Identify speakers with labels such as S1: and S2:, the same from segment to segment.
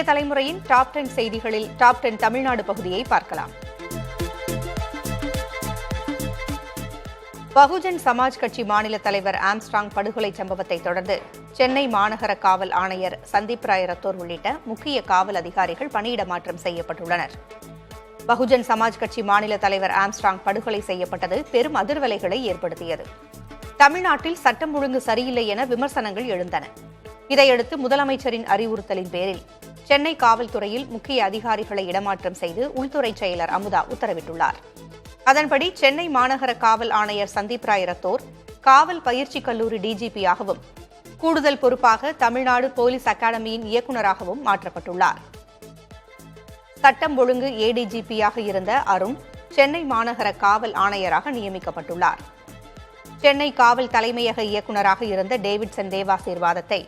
S1: தலைமுறையின் டாப் 10 செய்திகளில் டாப் 10 தமிழ்நாடு பகுதியை பார்க்கலாம். பகுஜன் சமாஜ் கட்சி மாநில தலைவர் ஆம்ஸ்ட்ராங் படுகொலை சம்பவத்தை தொடர்ந்து சென்னை மாநகர காவல் ஆணையர் சந்தீப் ராய் ரத்தோர் உள்ளிட்ட முக்கிய காவல் அதிகாரிகள் பணியிட மாற்றம் செய்யப்பட்டுள்ளனர். பகுஜன் சமாஜ் கட்சி மாநில தலைவர் ஆம்ஸ்ட்ராங் படுகொலை செய்யப்பட்டது பெரும் அதிர்வலைகளை ஏற்படுத்தியது. தமிழ்நாட்டில் சட்டம் ஒழுங்கு சரியில்லை என விமர்சனங்கள் எழுந்தன. இதையடுத்து முதலமைச்சரின் அறிவுறுத்தலின் பேரில் சென்னை காவல்துறையில் முக்கிய அதிகாரிகளை இடமாற்றம் செய்து உள்துறை செயலர் அமுதா உத்தரவிட்டுள்ளார். அதன்படி சென்னை மாநகர காவல் ஆணையர் சந்தீப் ராய் ரத்தோர் காவல் பயிற்சி கல்லூரி டிஜிபியாகவும் கூடுதல் பொறுப்பாக தமிழ்நாடு போலீஸ் அகாடமியின் இயக்குநராகவும் மாற்றப்பட்டுள்ளார். சட்டம் ஒழுங்கு ஏடிஜிபியாக இருந்த அருண் சென்னை மாநகர காவல் ஆணையராக நியமிக்கப்பட்டுள்ளார். சென்னை காவல் தலைமையக இயக்குநராக இருந்த டேவிட்சன் தேவாசீர்வாதத்தை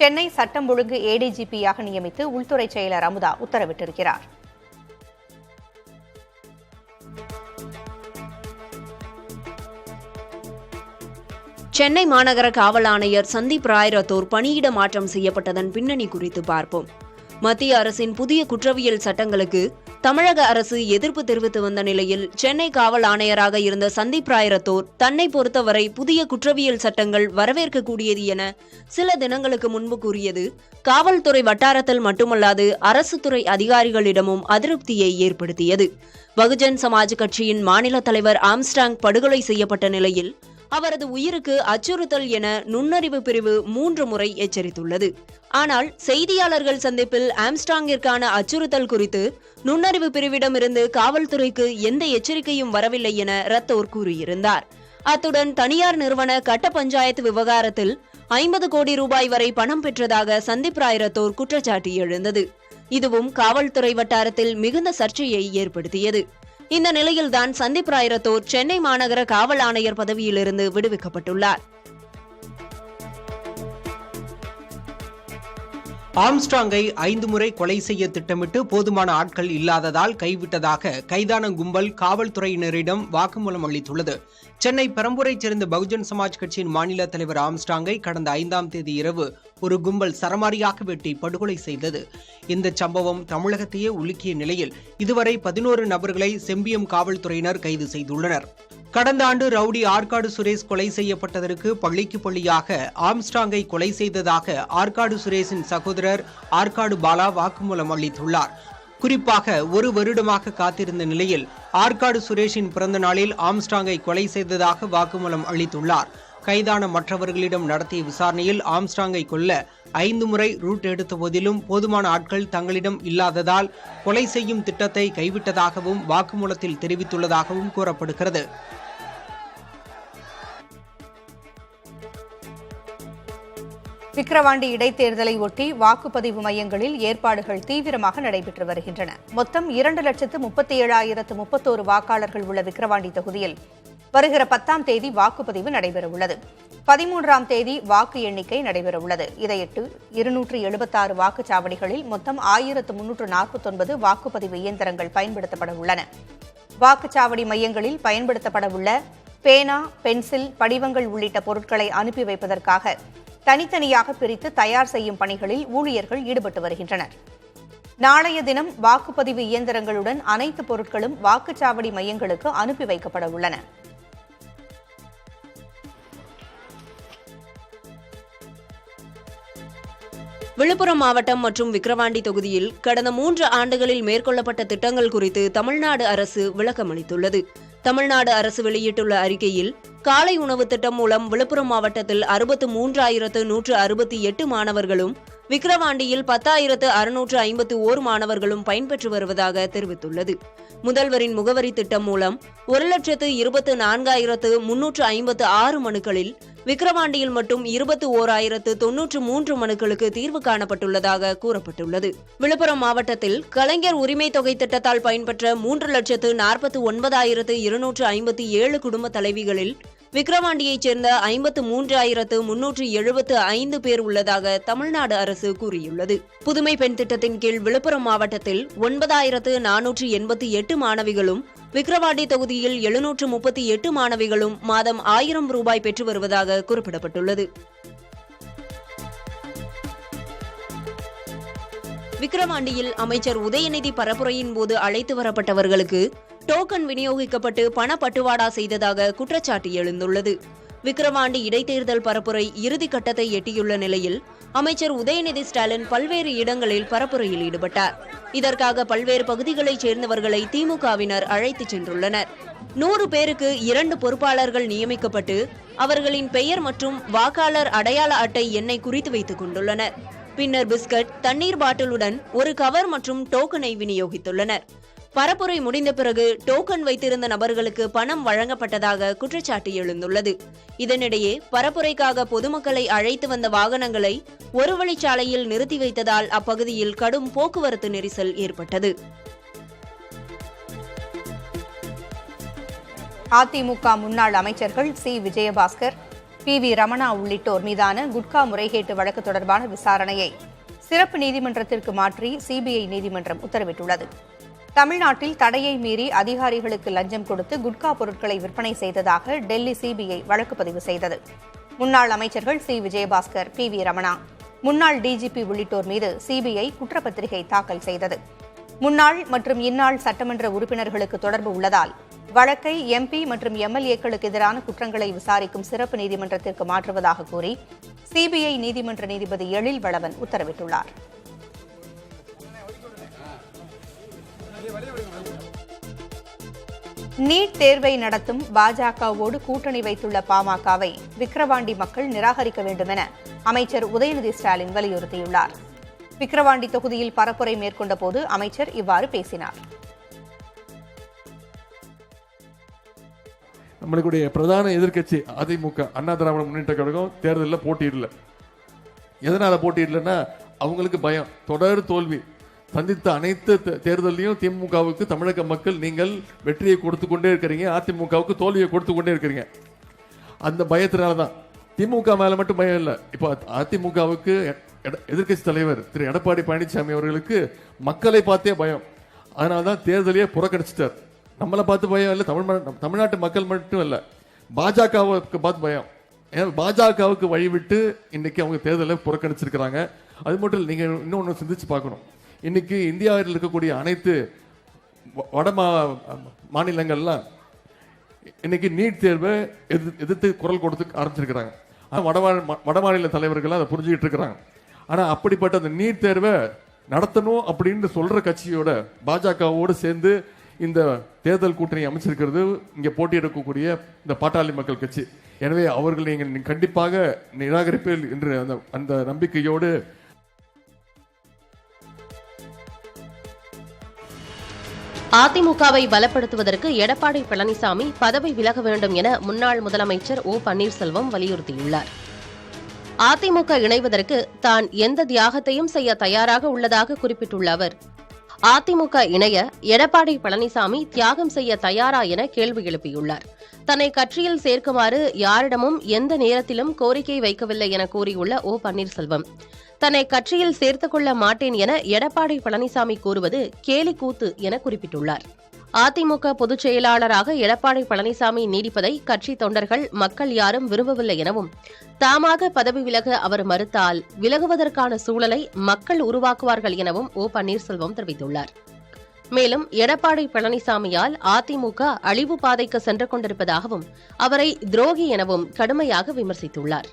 S1: சென்னை சட்டம் ஒழுங்கு ஏடிஜிபியாக நியமித்து உள்துறை செயலர் அமுதா உத்தரவிட்டிருக்கிறார்.
S2: சென்னை மாநகர காவல் ஆணையர் சந்தீப் ராய் ரத்தோர் பணியிட மாற்றம் செய்யப்பட்டதன் பின்னணி குறித்து பார்ப்போம். மத்திய அரசின் புதிய குற்றவியல் சட்டங்களுக்கு தமிழக அரசு எதிர்ப்பு தெரிவித்து வந்த நிலையில் சென்னை காவல் ஆணையராக இருந்த சந்தீப் ராய் ரத்தோர் தன்னை பொறுத்தவரை புதிய குற்றவியல் சட்டங்கள் வரவேற்கக்கூடியது என சில தினங்களுக்கு முன்பு கூறியது காவல்துறை வட்டாரத்தில் மட்டுமல்லாது அரசு துறை அதிகாரிகளிடமும் அதிருப்தியை ஏற்படுத்தியது. பகுஜன் சமாஜ் கட்சியின் மாநில தலைவர் ஆம்ஸ்ட்ராங் படுகொலை செய்யப்பட்ட நிலையில் அவரது உயிருக்கு அச்சுறுத்தல் என நுண்ணறிவு பிரிவு 3 முறை எச்சரித்துள்ளது. ஆனால் செய்தியாளர்கள் சந்திப்பில் ஆம்ஸ்ட்ராங்கிற்கான அச்சுறுத்தல் குறித்து நுண்ணறிவு பிரிவிடமிருந்து காவல்துறைக்கு எந்த எச்சரிக்கையும் வரவில்லை என ரத்தோர் கூறியிருந்தார். அத்துடன் தனியார் நிறுவன கட்ட பஞ்சாயத்து விவகாரத்தில் 50 கோடி ரூபாய் வரை பணம் பெற்றதாக சந்தீப் ராய் ரத்தோர் குற்றச்சாட்டு எழுந்தது. இதுவும் காவல்துறை வட்டாரத்தில் மிகுந்த சர்ச்சையை ஏற்படுத்தியது. இந்த நிலையில்தான் சந்தீப் ராய் ரத்தோர் சென்னை மாநகர காவல் ஆணையர் பதவியிலிருந்து விடுவிக்கப்பட்டுள்ளார்.
S3: ஆம்ஸ்ட்ராங்கை 5 முறை கொலை செய்ய திட்டமிட்டு போதுமான ஆட்கள் இல்லாததால் கைவிட்டதாக கைதான கும்பல் காவல்துறையினரிடம் வாக்குமூலம் அளித்துள்ளது. சென்னை பெரம்பூரைச் சேர்ந்த பகுஜன் சமாஜ் கட்சியின் மாநில தலைவர் ஆம்ஸ்ட்ராங்கை கடந்த 5ஆம் தேதி இரவு ஒரு கும்பல் சரமாரியாக வெட்டி படுகொலை செய்தது. இந்த சம்பவம் தமிழகத்தையே உலுக்கிய நிலையில் இதுவரை 11 நபர்களை செம்பியம் காவல்துறையினர் கைது செய்துள்ளனர். கடந்த ஆண்டு ரவுடி ஆற்காடு சுரேஷ் கொலை செய்யப்பட்டதற்கு பள்ளிக்கு பள்ளியாக ஆம்ஸ்ட்ராங்கை கொலை செய்ததாக ஆற்காடு சுரேஷின் சகோதரர் ஆற்காடு பாலா வாக்குமூலம் அளித்துள்ளார். குறிப்பாக 1 வருடமாக காத்திருந்த நிலையில் ஆற்காடு சுரேஷின் பிறந்த நாளில் ஆம்ஸ்ட்ராங்கை கொலை செய்ததாக வாக்குமூலம் அளித்துள்ளார். கைதான மற்றவர்களிடம் நடத்திய விசாரணையில் ஆம்ஸ்ட்ராங்கை கொல்ல 5 முறை ரூட் எடுத்த போதிலும் போதுமான ஆட்கள் தங்களிடம் இல்லாததால் கொலை செய்யும் திட்டத்தை கைவிட்டதாகவும் வாக்குமூலத்தில் தெரிவித்துள்ளதாகவும் கூறப்படுகிறது.
S1: விக்கிரவாண்டி இடைத்தேர்தலை ஒட்டி வாக்குப்பதிவு மையங்களில் ஏற்பாடுகள் தீவிரமாக நடைபெற்று வருகின்றன. மொத்தம் 2,37,031 வாக்காளர்கள் உள்ள விக்கிரவாண்டி தொகுதியில் வருகிற 10ஆம் தேதி வாக்குப்பதிவு நடைபெறவுள்ளது. 13ஆம் தேதி வாக்கு எண்ணிக்கை நடைபெறவுள்ளது. இதையொட்டி 276 வாக்குச்சாவடிகளில் மொத்தம் 1349 வாக்குப்பதிவு இயந்திரங்கள் பயன்படுத்தப்பட உள்ளன. வாக்குச்சாவடி மையங்களில் பயன்படுத்தப்படவுள்ள பேனா, பென்சில், படிவங்கள் உள்ளிட்ட பொருட்களை அனுப்பி வைப்பதற்காக தனித்தனியாக பிரித்து தயார் செய்யும் பணிகளில் ஊழியர்கள் ஈடுபட்டு வருகின்றனர். நாளைய தினம் வாக்குப்பதிவு இயந்திரங்களுடன் அனைத்து பொருட்களும் வாக்குச்சாவடி மையங்களுக்கு அனுப்பி வைக்கப்பட உள்ளன.
S2: விழுப்புரம் மாவட்டம் மற்றும் விக்கிரவாண்டி தொகுதியில் கடந்த 3 ஆண்டுகளில் மேற்கொள்ளப்பட்ட திட்டங்கள் குறித்து தமிழ்நாடு அரசு விளக்கமளித்துள்ளது. தமிழ்நாடு அரசு வெளியிட்டுள்ள அறிக்கையில் காலை உணவு திட்டம் மூலம் விழுப்புரம் மாவட்டத்தில் 63,168 மாணவர்களும் விக்கிரவாண்டியில் 10,651 மாணவர்களும் பயன்பெற்று வருவதாக தெரிவித்துள்ளது. முதல்வரின் முகவரி திட்டம் மூலம் 1,24,356 மனுக்களில் விக்கிரவாண்டியில் மட்டும் 21,093 மனுக்களுக்கு தீர்வு காணப்பட்டுள்ளதாக கூறப்பட்டுள்ளது. விழுப்புரம் மாவட்டத்தில் கலைஞர் உரிமை தொகை திட்டத்தால் பயன்பெற்ற 3,40,9,257 குடும்ப தலைவிகளில் விக்கிரவாண்டியைச் சேர்ந்த 53,375 பேர் உள்ளதாக தமிழ்நாடு அரசு கூறியுள்ளது. புதுமை பெண் திட்டத்தின் கீழ் விழுப்புரம் மாவட்டத்தில் 9,488 மாணவிகளும் விக்கிரவாண்டி தொகுதியில் 738 மாணவிகளும் மாதம் 1000 ரூபாய் பெற்று வருவதாக குறிப்பிடப்பட்டுள்ளது. விக்கிரவாண்டியில் அமைச்சர் உதயநிதி பரப்புரையின் போது அழைத்து வரப்பட்டவர்களுக்கு டோக்கன் விநியோகிக்கப்பட்டு பணப்பட்டுவாடா செய்ததாக குற்றச்சாட்டு எழுந்துள்ளது. விக்கிரவாண்டி இடைத்தேர்தல் பரப்புரை இறுதி கட்டத்தை எட்டியுள்ள நிலையில் அமைச்சர் உதயநிதி ஸ்டாலின் பல்வேறு இடங்களில் பரப்புரையில் ஈடுபட்டார். இதற்காக பல்வேறு பகுதிகளைச் சேர்ந்தவர்களை திமுகவினர் அழைத்துச் சென்றுள்ளனர். 100 பேருக்கு 2 பொறுப்பாளர்கள் நியமிக்கப்பட்டு அவர்களின் பெயர் மற்றும் வாக்காளர் அடையாள அட்டை எண்ணை குறித்து வைத்துக் கொண்டுள்ளனர். பின்னர் பிஸ்கட், தண்ணீர் பாட்டிலுடன் ஒரு கவர் மற்றும் டோக்கனை விநியோகித்துள்ளனர். பரப்புரை முடிந்த பிறகு டோக்கன் வைத்திருந்த நபர்களுக்கு பணம் வழங்கப்பட்டதாக குற்றச்சாட்டு எழுந்துள்ளது. இதனிடையே பரப்புரைக்காக பொதுமக்களை அழைத்து வந்த வாகனங்களை ஒரு வழிச்சாலையில் நிறுத்தி வைத்ததால் அப்பகுதியில் கடும் போக்குவரத்து நெரிசல் ஏற்பட்டது.
S1: அதிமுக முன்னாள் அமைச்சர்கள் சி. விஜயபாஸ்கர், பி.வி. ரமணா உள்ளிட்டோர் மீதான குட்கா முறைகேட்டு வழக்கு தொடர்பான விசாரணையை சிறப்பு நீதிமன்றத்திற்கு மாற்றி சிபிஐ நீதிமன்றம் உத்தரவிட்டுள்ளது. தமிழ்நாட்டில் தடையை மீறி அதிகாரிகளுக்கு லஞ்சம் கொடுத்து குட்கா பொருட்களை விற்பனை செய்ததாக டெல்லி சிபிஐ வழக்கு பதிவு செய்தது. முன்னாள் அமைச்சர்கள் சி. விஜயபாஸ்கர், பி.வி. ரமணா, முன்னாள் டிஜிபி உள்ளிட்டோர் மீது சிபிஐ குற்றப்பத்திரிகை தாக்கல் செய்தது. முன்னாள் மற்றும் இந்நாள் சட்டமன்ற உறுப்பினர்களுக்கு தொடர்பு உள்ளதால் வழக்கை எம்பி மற்றும் எம்எல்ஏக்களுக்கு எதிரான குற்றங்களை விசாரிக்கும் சிறப்பு நீதிமன்றத்திற்கு மாற்றுவதாக கூறி சிபிஐ நீதிமன்ற நீதிபதி எழில் வளவன் உத்தரவிட்டுள்ளார். நீட் தேர்வை நடத்தும் பாஜகவோடு கூட்டணி வைத்துள்ள பாமகவை விக்கிரவாண்டி மக்கள் நிராகரிக்க வேண்டும் என அமைச்சர் உதயநிதி ஸ்டாலின் வலியுறுத்தியுள்ளார். விக்கிரவாண்டி தொகுதியில் பரப்புரை மேற்கொண்ட போது அமைச்சர் இவ்வாறு பேசினார்.
S4: நம்மளுடைய பிரதான எதிர்க்கட்சி அதிமுக, அண்ணா திராவிட முன்னேற்ற கழகம் தேர்தலில் போட்டியிடல. எதனால போட்டியிடலன்னா அவங்களுக்கு பயம். தொடர் தோல்வி சந்தித்த அனைத்து தேர்தலையும் திமுகவுக்கு தமிழக மக்கள் நீங்கள் வெற்றியை கொடுத்து கொண்டே இருக்கிறீங்க, அதிமுகவுக்கு தோல்வியை கொடுத்து கொண்டே இருக்கிறீங்க. அந்த பயத்தினால தான். திமுக மேல மட்டும் பயம் இல்லை. இப்போ அதிமுகவுக்கு எதிர்க்கட்சி தலைவர் திரு எடப்பாடி பழனிசாமி அவர்களுக்கு மக்களை பார்த்தே பயம். அதனால்தான் தேர்தலையே புறக்கணிச்சிட்டார். நம்மளை பார்த்து பயம் இல்லை, தமிழ்நாட்டு மக்கள் மட்டும் இல்லை, பாஜகவுக்கு பார்த்து பயம். ஏன்னா பாஜகவுக்கு வழிவிட்டு இன்னைக்கு அவங்க தேர்தலை புறக்கணிச்சிருக்கிறாங்க. அது மட்டும் இல்லை, நீங்க இன்னொன்று சிந்திச்சு பார்க்கணும். இன்னைக்கு இந்தியாவில் இருக்கக்கூடிய அனைத்து வட மாநிலங்கள்லாம் இன்னைக்கு நீட் தேர்வை எதிர்த்து குரல் கொடுத்து ஆரம்பிச்சிருக்கிறாங்க. வட மாநில தலைவர்கள் அதை புரிஞ்சுக்கிட்டு இருக்கிறாங்க. ஆனா அப்படிப்பட்ட அந்த நீட் தேர்வை நடத்தணும் அப்படின்னு சொல்ற கட்சியோட பாஜகவோடு சேர்ந்து இந்த தேர்தல் கூட்டணி அமைச்சிருக்கிறது இங்கே போட்டியிடக்கூடிய இந்த பாட்டாளி மக்கள் கட்சி. எனவே அவர்கள் நீங்கள் கண்டிப்பாக நிராகரிப்பீர்கள் என்று அந்த நம்பிக்கையோடு
S5: அதிமுகவை பலப்படுத்துவதற்கு எடப்பாடி பழனிசாமி பதவி விலக வேண்டும் என முன்னாள் முதலமைச்சர் ஓ பன்னீர்செல்வம் வலியுறுத்தியுள்ளார். அதிமுக இணைவதற்கு தான் எந்த தியாகத்தையும் செய்ய தயாராக உள்ளதாக குறிப்பிட்டுள்ள அவர், அதிமுக இணைய எடப்பாடி பழனிசாமி தியாகம் செய்ய தயாரா என கேள்வி எழுப்பியுள்ளார். தன்னை கட்சியில் சேர்க்குமாறு யாரிடமும் எந்த நேரத்திலும் கோரிக்கை வைக்கவில்லை என கூறியுள்ள ஓ பன்னீர்செல்வம், தன்னை கட்சியில் சேர்த்துக் கொள்ள மாட்டேன் என எடப்பாடி பழனிசாமி கூறுவது கேலி கூத்து என குறிப்பிட்டுள்ளார். அதிமுக பொதுச் செயலாளராக எடப்பாடி பழனிசாமி நீடிப்பதை கட்சி தொண்டர்கள், மக்கள் யாரும் விரும்பவில்லை எனவும், தாமாக பதவி விலக அவர் மறுத்தால் விலகுவதற்கான சூழலை மக்கள் உருவாக்குவார்கள் எனவும் ஓ பன்னீர்செல்வம் தெரிவித்துள்ளார். மேலும் எடப்பாடி பழனிசாமியால் அதிமுக அழிவு பாதைக்கு சென்று கொண்டிருப்பதாகவும், அவரை துரோகி எனவும் கடுமையாக விமர்சித்துள்ளார்.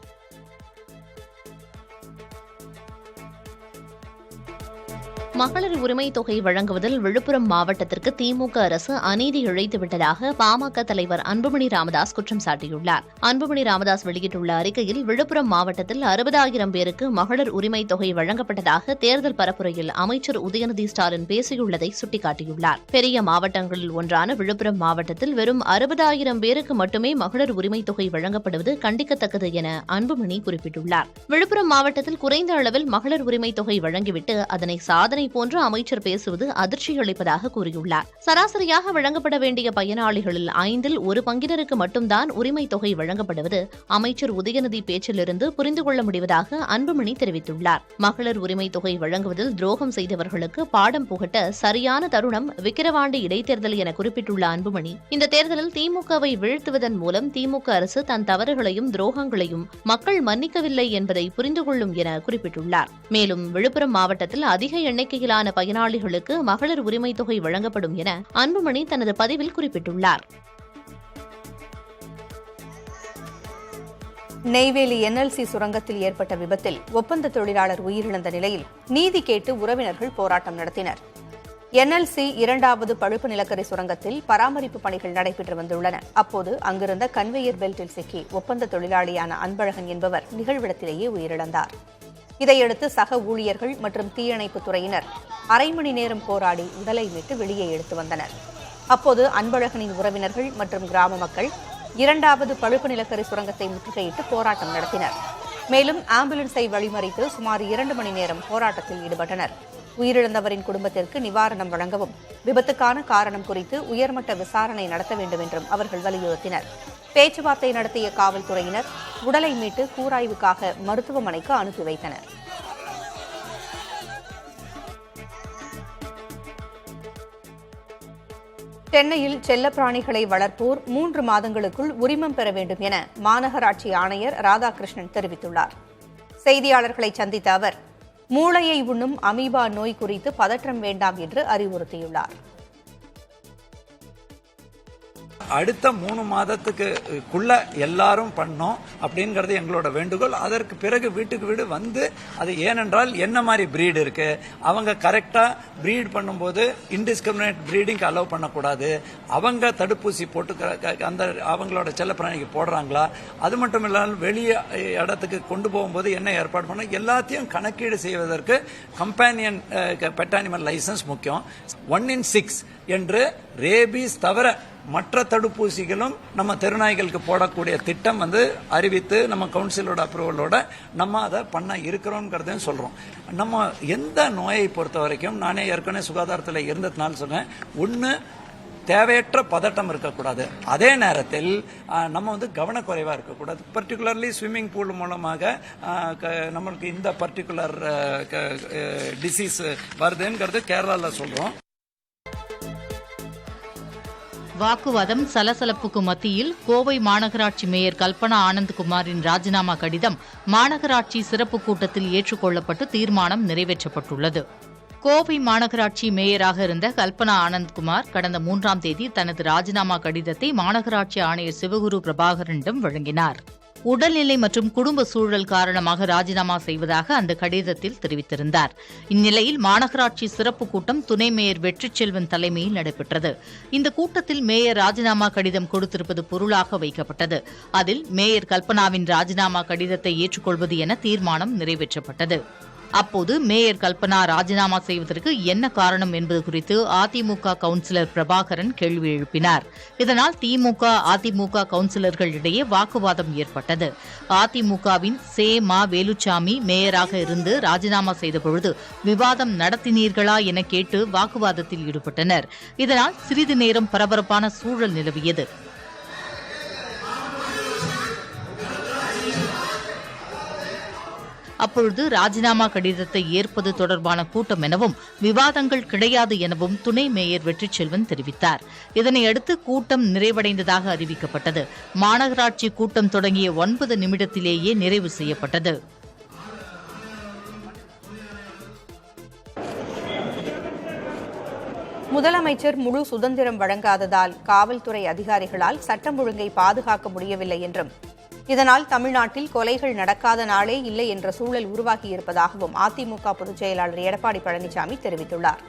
S6: மகளிர் உரிமை தொகை வழங்குவதில் விழுப்புரம் மாவட்டத்திற்கு திமுக அரசு அநீதி இழைத்துவிட்டதாக பாமக தலைவர் அன்புமணி ராமதாஸ் குற்றம் சாட்டியுள்ளார். அன்புமணி ராமதாஸ் வெளியிட்டுள்ள அறிக்கையில், விழுப்புரம் மாவட்டத்தில் 60,000 பேருக்கு மகளிர் உரிமை தொகை வழங்கப்பட்டதாக தேர்தல் பரப்புரையில் அமைச்சர் உதயநிதி ஸ்டாலின் பேசியுள்ளதை சுட்டிக்காட்டியுள்ளார். பெரிய மாவட்டங்களில் ஒன்றான விழுப்புரம் மாவட்டத்தில் வெறும் 60,000 பேருக்கு மட்டுமே மகளிர் உரிமை தொகை வழங்கப்படுவது கண்டிக்கத்தக்கது என அன்புமணி குறிப்பிட்டுள்ளார். விழுப்புரம் மாவட்டத்தில் குறைந்த அளவில் மகளிர் உரிமை தொகை வழங்கிவிட்டு அதனை சாதனை போன்று அமைச்சர் பேசுவது அதிர்ச்சி அளிப்பதாக கூறியுள்ளார். சராசரியாக வழங்கப்பட வேண்டிய பயனாளிகளில் 5இல் 1 பங்கினருக்கு மட்டும்தான் உரிமை தொகை வழங்கப்படுவது அமைச்சர் உதயநிதி பேச்சிலிருந்து புரிந்து கொள்ள முடிவதாக அன்புமணி தெரிவித்துள்ளார். மகளிர் உரிமை தொகை வழங்குவதில் துரோகம் செய்தவர்களுக்கு பாடம் புகட்ட சரியான தருணம் விக்கிரவாண்டி இடைத்தேர்தல் என குறிப்பிட்டுள்ள அன்புமணி, இந்த தேர்தலில் திமுகவை வீழ்த்துவதன் மூலம் திமுக அரசு தன் தவறுகளையும் துரோகங்களையும் மக்கள் மன்னிக்கவில்லை என்பதை புரிந்து கொள்ளும் என குறிப்பிட்டுள்ளார். மேலும் விழுப்புரம் மாவட்டத்தில் அதிக எண்ணிக்கை எண்ணிக்கையிலான பயனாளிகளுக்கு மகளிர் உரிமைத் தொகை வழங்கப்படும் என அன்புமணி தனது பதிவில் குறிப்பிட்டுள்ளார்.
S1: நெய்வேலி என்எல்சி சுரங்கத்தில் ஏற்பட்ட விபத்தில் ஒப்பந்த தொழிலாளர் உயிரிழந்த நிலையில் நீதி கேட்டு உறவினர்கள் போராட்டம் நடத்தினர். என்எல்சி 2வது பழுப்பு நிலக்கரி சுரங்கத்தில் பராமரிப்பு பணிகள் நடைபெற்று வந்துள்ளன. அப்போது அங்கிருந்த கன்வேயர் பெல்ட்டில் சிக்கி ஒப்பந்த தொழிலாளியான அன்பழகன் என்பவர் நிகழ்விடத்திலேயே உயிரிழந்தார். இதையடுத்து சக ஊழியர்கள் மற்றும் தீயணைப்புத் துறையினர் அரை மணி நேரம் போராடி உடலை மீட்டு வெளியே எடுத்து வந்தனர். அப்போது அன்பழகனின் உறவினர்கள் மற்றும் கிராம மக்கள் 2வது பழுப்பு நிலக்கரி சுரங்கத்தை முற்றுகையிட்டு போராட்டம் நடத்தினர். மேலும் ஆம்புலன்ஸை வழிமறித்து சுமார் 2 மணி நேரம் போராட்டத்தில் ஈடுபட்டனர். உயிரிழந்தவரின் குடும்பத்திற்கு நிவாரணம் வழங்கவும் விபத்துக்கான காரணம் குறித்து உயர்மட்ட விசாரணை நடத்த வேண்டும் என்றும் அவர்கள் வலியுறுத்தினர். பேச்சுவார்த்தை நடத்திய காவல்துறையினர் உடலை மீட்டு கூராய்வுக்காக மருத்துவமனைக்கு அனுப்பி வைத்தனர். சென்னையில் செல்லப்பிராணிகளை வளர்ப்போர் 3 மாதங்களுக்குள் உரிமம் பெற வேண்டும் என மாநகராட்சி ஆணையர் ராதாகிருஷ்ணன் தெரிவித்துள்ளார். செய்தியாளர்களை சந்தித்த அவர் மூளையை உண்ணும் அமீபா நோய் குறித்து பதற்றம் வேண்டாம் என்று அறிவுறுத்தியுள்ளார்.
S7: அடுத்த 3 மாதத்துக்குள்ள எல்லாரும் பண்ணோம் அப்படிங்கிறது எங்களோட வேண்டுகோள். அதற்கு பிறகு வீட்டுக்கு வீடு வந்து அது ஏனென்றால் என்ன மாதிரி பிரீடு இருக்கு, அவங்க கரெக்டா பிரீட் பண்ணும்போது இன்டிஸ்கிரிமினேட் பிரீடிங் அலோவ் பண்ணக்கூடாது, அவங்க தடுப்பூசி போட்டு அந்த அவங்களோட செல்லப்பிராணிக்கு போடுறாங்களா, அது மட்டும் இல்லாமல் வெளியே இடத்துக்கு கொண்டு போகும்போது என்ன ஏற்பாடு பண்ண எல்லாத்தையும் கணக்கீடு செய்வதற்கு கம்பேனியன் பெட் அனிமல் லைசன்ஸ் முக்கியம். 1 in 6 என்று ரேபீஸ் தவிர மற்ற தடுப்பூசிகளும் நம்ம தெருநாய்களுக்கு போடக்கூடிய திட்டம் அறிவித்து நம்ம கவுன்சிலோட அப்ரூவலோட நம்ம அதை பண்ண இருக்கிறோம்ங்கிறதையும் சொல்றோம். நம்ம எந்த நோயை பொறுத்த வரைக்கும் நானே ஏற்கனவே சுகாதாரத்தில் இருந்ததுனால சொன்னேன், ஒன்று தேவையற்ற பதட்டம் இருக்கக்கூடாது, அதே நேரத்தில் நம்ம கவனக்குறைவா இருக்கக்கூடாது. பர்டிகுலர்லி ஸ்விம்மிங் பூல் மூலமாக நம்மளுக்கு இந்த பர்டிகுலர் டிசீஸ் வருதுங்கிறது கேரளாவில் சொல்றோம்.
S8: வாக்குவாதம் சலசலப்புக்கு மத்தியில் கோவை மாநகராட்சி மேயர் கல்பனா ஆனந்த்குமாரின் ராஜினாமா கடிதம் மாநகராட்சி சிறப்பு கூட்டத்தில் ஏற்றுக்கொள்ளப்பட்டு தீர்மானம் நிறைவேற்றப்பட்டுள்ளது. கோவை மாநகராட்சி மேயராக இருந்த கல்பனா ஆனந்த்குமார் கடந்த 3ஆம் தேதி தனது ராஜினாமா கடிதத்தை மாநகராட்சி ஆணையர் சிவகுரு பிரபாகரனிடம் வழங்கினார். உடல்நிலை மற்றும் குடும்ப சூழல் காரணமாக ராஜினாமா செய்வதாக அந்த கடிதத்தில் தெரிவித்திருந்தார். இந்நிலையில் மாநகராட்சி சிறப்பு கூட்டம் துணை மேயர் வெற்றிச்செல்வன் தலைமையில் நடைபெற்றது. இந்த கூட்டத்தில் மேயர் ராஜினாமா கடிதம் கொடுத்திருப்பது பொருளாக வைக்கப்பட்டது. அதில் மேயர் கல்பனாவின் ராஜினாமா கடிதத்தை ஏற்றுக்கொள்வது என தீர்மானம் நிறைவேற்றப்பட்டது. அப்போது மேயர் கல்பனா ராஜினாமா செய்வதற்கு என்ன காரணம் என்பது குறித்து அதிமுக கவுன்சிலர் பிரபாகரன் கேள்வி எழுப்பினார். இதனால் திமுக அதிமுக கவுன்சிலர்கள் இடையே வாக்குவாதம் ஏற்பட்டது. அதிமுகவின் மா வேலுச்சாமி மேயராக இருந்து ராஜினாமா செய்தபொழுது விவாதம் நடத்தினீர்களா என கேட்டு வாக்குவாதத்தில் ஈடுபட்டனர். இதனால் சிறிது நேரம் பரபரப்பான சூழல் நிலவியது. அப்பொழுது ராஜினாமா கடிதத்தை ஏற்பது தொடர்பான கூட்டம் எனவும் விவாதங்கள் கிடையாது எனவும் துணை மேயர் வெற்றிச்செல்வன் தெரிவித்தார். இதனையடுத்து கூட்டம் நிறைவடைந்ததாக அறிவிக்கப்பட்டது. மாநகராட்சி கூட்டம் தொடங்கிய 9 நிமிடத்திலேயே நிறைவு செய்யப்பட்டது.
S1: முதலமைச்சர் முழு சுதந்திரம் வழங்காததால் காவல்துறை அதிகாரிகளால் சட்டம் ஒழுங்கை பாதுகாக்க முடியவில்லை என்றும் இதனால் தமிழ்நாட்டில் கொலைகள் நடக்காத நாளே இல்லை என்ற சூழல் உருவாகியிருப்பதாகவும் அதிமுக பொதுச் செயலாளர் எடப்பாடி பழனிசாமி தெரிவித்துள்ளார்.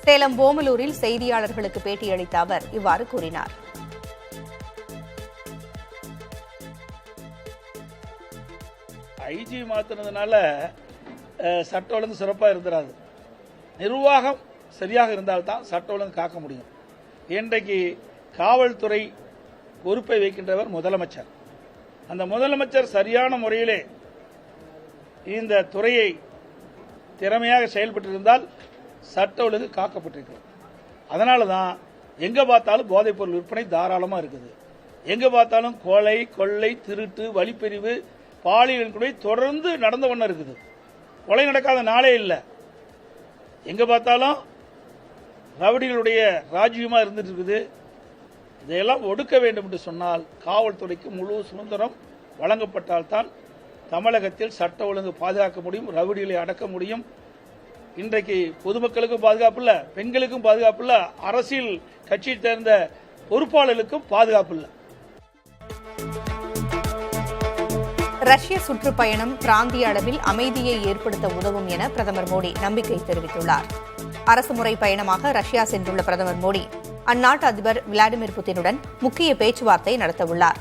S1: சேலம் ஓமலூரில் செய்தியாளர்களுக்கு பேட்டியளித்த அவர் இவ்வாறு கூறினார்.
S9: ஐஜி மாத்தினதுனால சட்ட ஒழுங்கு சிறப்பாக இருந்துடாது. நிர்வாகம் சரியாக இருந்தால்தான் சட்ட ஒழுங்கு காக்க முடியும். இன்றைக்கு காவல்துறை பொறுப்பை வைக்கின்றவர் முதலமைச்சர். அந்த முதலமைச்சர் சரியான முறையிலே இந்த துறையை திறமையாக செயல்பட்டிருந்தால் சட்ட ஒழுங்கு காக்கப்பட்டிருக்கிறது. அதனால தான் எங்க பார்த்தாலும் போதைப் பொருள் விற்பனை தாராளமாக இருக்குது. எங்க பார்த்தாலும் கொலை, கொள்ளை, திருட்டு, வழிப்பறிவு, பாலியல் கூட தொடர்ந்து நடந்த ஒன்று இருக்குது. கொலை நடக்காத நாளே இல்லை. எங்க பார்த்தாலும் ரவுடிகளுடைய ராஜ்யமா இருந்துட்டு இருக்குது. இதையெல்லாம் ஒடுக்க வேண்டும் என்று சொன்னால் காவல்துறைக்கு முழு சுதந்திரம் வழங்கப்பட்டால்தான் தமிழகத்தில் சட்ட ஒழுங்கு பாதுகாக்க முடியும், ரவுடிகளை அடக்க முடியும், இன்றைக்கு பொதுமக்களுக்கும் பாதுகாப்பு இல்லை, பெண்களுக்கும் பாதுகாப்பு இல்லை, அரசியல் கட்சியை சேர்ந்த பொறுப்பாளர்களுக்கும் பாதுகாப்பு இல்லை.
S1: ரஷ்ய சுற்றுப்பயணம் பிராந்திய அளவில் அமைதியை ஏற்படுத்த உதவும் என பிரதமர் மோடி நம்பிக்கை தெரிவித்துள்ளார். அரசுமுறை பயணமாக ரஷ்யா சென்றுள்ள பிரதமர் மோடி அந்நாட்டு அதிபர் விளாடிமிர் புதினுடன் முக்கிய பேச்சுவார்த்தை நடத்தவுள்ளார்.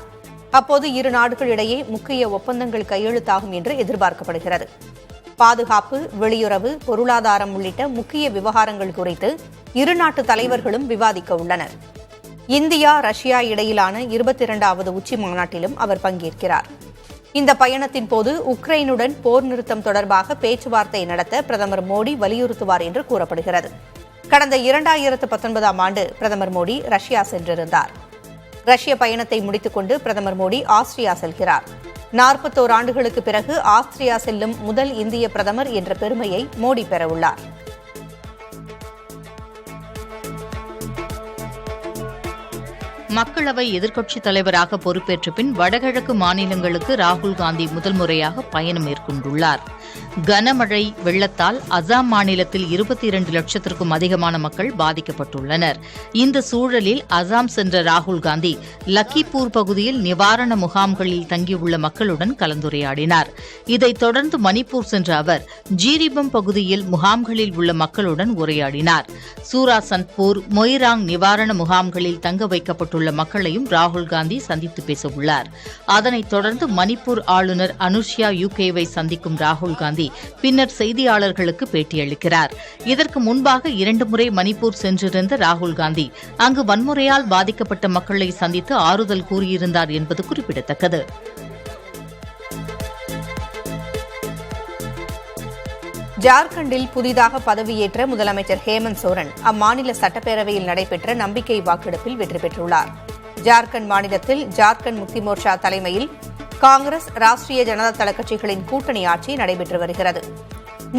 S1: அப்போது இரு நாடுகளிடையே முக்கிய ஒப்பந்தங்கள் கையெழுத்தாகும் என்று எதிர்பார்க்கப்படுகிறது. பாதுகாப்பு, வெளியுறவு, பொருளாதாரம் உள்ளிட்ட முக்கிய விவகாரங்கள் குறித்து இரு நாட்டு தலைவர்களும் விவாதிக்க உள்ளனர். இந்தியா, ரஷ்யா இடையிலான 22வது உச்சி மாநாட்டிலும் அவர் பங்கேற்கிறார். இந்த பயணத்தின் போது உக்ரைனுடன் போர் நிறுத்தம் தொடர்பாக பேச்சுவார்த்தை நடத்த பிரதமர் மோடி வலியுறுத்துவார் என்று கூறப்படுகிறது. கடந்த 2019ஆம் ஆண்டு பிரதமர் மோடி ரஷ்யா சென்றிருந்தார். ரஷ்ய பயணத்தை முடித்துக் கொண்டு பிரதமர் மோடி ஆஸ்திரியா செல்கிறார். 41 ஆண்டுகளுக்கு பிறகு ஆஸ்திரியா செல்லும் முதல் இந்திய பிரதமர் என்ற பெருமையை மோடி பெறவுள்ளார்.
S8: மக்களவை எதிர்க்கட்சித் தலைவராக பொறுப்பேற்ற பின் வடகிழக்கு மாநிலங்களுக்கு ராகுல் காந்தி முதல் முறையாக பயணம் மேற்கொண்டுள்ளார். கனமழை வெள்ளத்தால் அசாம் மாநிலத்தில் 22 லட்சத்திற்கும் அதிகமான மக்கள் பாதிக்கப்பட்டுள்ளனர். இந்த சூழலில் அசாம் சென்ற ராகுல் காந்தி லக்கிப்பூர் பகுதியில் நிவாரண முகாம்களில் தங்கியுள்ள மக்களுடன் கலந்துரையாடினார். இதைத் தொடர்ந்து மணிப்பூர் சென்ற அவர் ஜீரிபம் பகுதியில் முகாம்களில் உள்ள மக்களுடன் உரையாடினார். சூராசந்த்பூர், மொய்ராங் நிவாரண முகாம்களில் தங்க வைக்கப்பட்டுள்ள மக்களையும் ராகுல் காந்தி சந்தித்து பேசவுள்ளார். அதனைத் தொடர்ந்து மணிப்பூர் ஆளுநர் அனுஷ்யா யூகேவை சந்திக்கும் ராகுல் காந்தி பின்னர் செய்தியாளர்களுக்கு பேட்டியளிக்கிறார். இதற்கு முன்பாக 2 முறை மணிப்பூர் சென்றிருந்த ராகுல் காந்தி அங்கு வன்முறையால் பாதிக்கப்பட்ட மக்களை சந்தித்து ஆறுதல் கூறியிருந்தார் என்பது குறிப்பிடத்தக்கது.
S1: ஜார்க்கண்டில் புதிதாக பதவியேற்ற முதலமைச்சர் ஹேமந்த் சோரன் அம்மாநில சட்டப்பேரவையில் நடைபெற்ற நம்பிக்கை வாக்கெடுப்பில் வெற்றி பெற்றுள்ளார். ஜார்க்கண்ட் மாநிலத்தில் ஜார்க்கண்ட் முக்தி மோர்ச்சா தலைமையில் காங்கிரஸ், ராஷ்டிரிய ஜனதா தள கட்சிகளின் கூட்டணி ஆட்சி நடைபெற்று வருகிறது.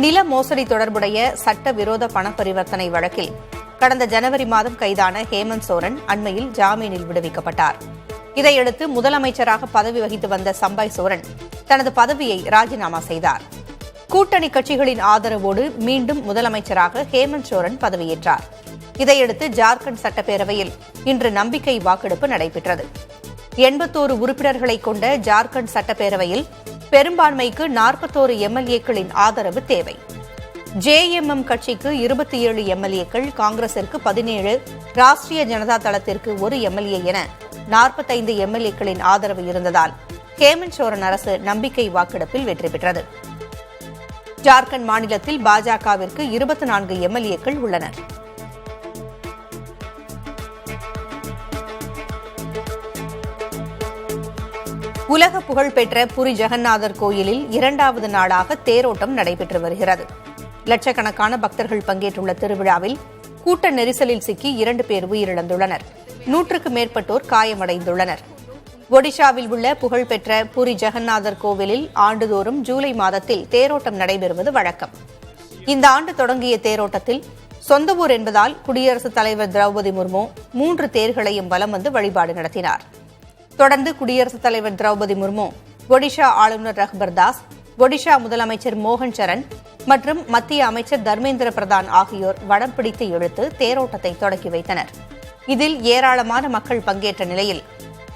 S1: நில மோசடி தொடர்புடைய சட்டவிரோத பண பரிவர்த்தனை வழக்கில் கடந்த ஜனவரி மாதம் கைதான ஹேமந்த் சோரன் அண்மையில் ஜாமீனில் விடுவிக்கப்பட்டார். இதையடுத்து முதலமைச்சராக பதவி வகித்து வந்த சம்பாய் சோரன் தனது பதவியை ராஜினாமா செய்தார். கூட்டணி கட்சிகளின் ஆதரவோடு மீண்டும் முதலமைச்சராக ஹேமந்த் சோரன் பதவியேற்றார். இதையடுத்து ஜார்க்கண்ட் சட்டப்பேரவையில் இன்று நம்பிக்கை வாக்கெடுப்பு நடைபெற்றது. 81 உறுப்பினர்களை கொண்ட ஜார்க்கண்ட் சட்டப்பேரவையில் பெரும்பான்மைக்கு 41 எம்எல்ஏக்களின் ஆதரவு தேவை. ஜேஎம்எம் கட்சிக்கு 27 எம்எல்ஏக்கள், காங்கிரசிற்கு 17, ராஷ்டிரிய ஜனதா தளத்திற்கு 1 எம்எல்ஏ என 45 எம்எல்ஏக்களின் ஆதரவு இருந்ததால் ஹேமந்த் சோரன் அரசு நம்பிக்கை வாக்கெடுப்பில் வெற்றி பெற்றது. ஜார்க்கண்ட் மாநிலத்தில் பாஜகவிற்கு 24 எம்எல்ஏக்கள் உள்ளனர். உலக புகழ்பெற்ற புரி ஜெகநாதர் கோயிலில் 2வது நாளாக தேரோட்டம் நடைபெற்று வருகிறது. லட்சக்கணக்கான பக்தர்கள் பங்கேற்றுள்ள திருவிழாவில் கூட்ட நெரிசலில் சிக்கி 2 பேர் உயிரிழந்துள்ளனர். 100க்கும் மேற்பட்டோர் காயமடைந்துள்ளனர். ஒடிஷாவில் உள்ள புகழ்பெற்ற புரி ஜெகநாதர் கோவிலில் ஆண்டுதோறும் ஜூலை மாதத்தில் தேரோட்டம் நடைபெறுவது வழக்கம். இந்த ஆண்டு தொடங்கிய தேரோட்டத்தில் சொந்த ஊர் என்பதால் குடியரசுத் தலைவர் திரௌபதி முர்மு 3 தேர்களையும் வலம் வந்து வழிபாடு நடத்தினார். தொடர்ந்து குடியரசுத் தலைவர் திரௌபதி முர்மு, ஒடிஷா ஆளுநர் ரகுபர் தாஸ், ஒடிஷா முதலமைச்சர் மோகன் சரண் மற்றும் மத்திய அமைச்சர் தர்மேந்திர பிரதான் ஆகியோர் வடம் பிடித்து இழுத்து தேரோட்டத்தை தொடக்கி வைத்தனர். இதில் ஏராளமான மக்கள் பங்கேற்ற நிலையில்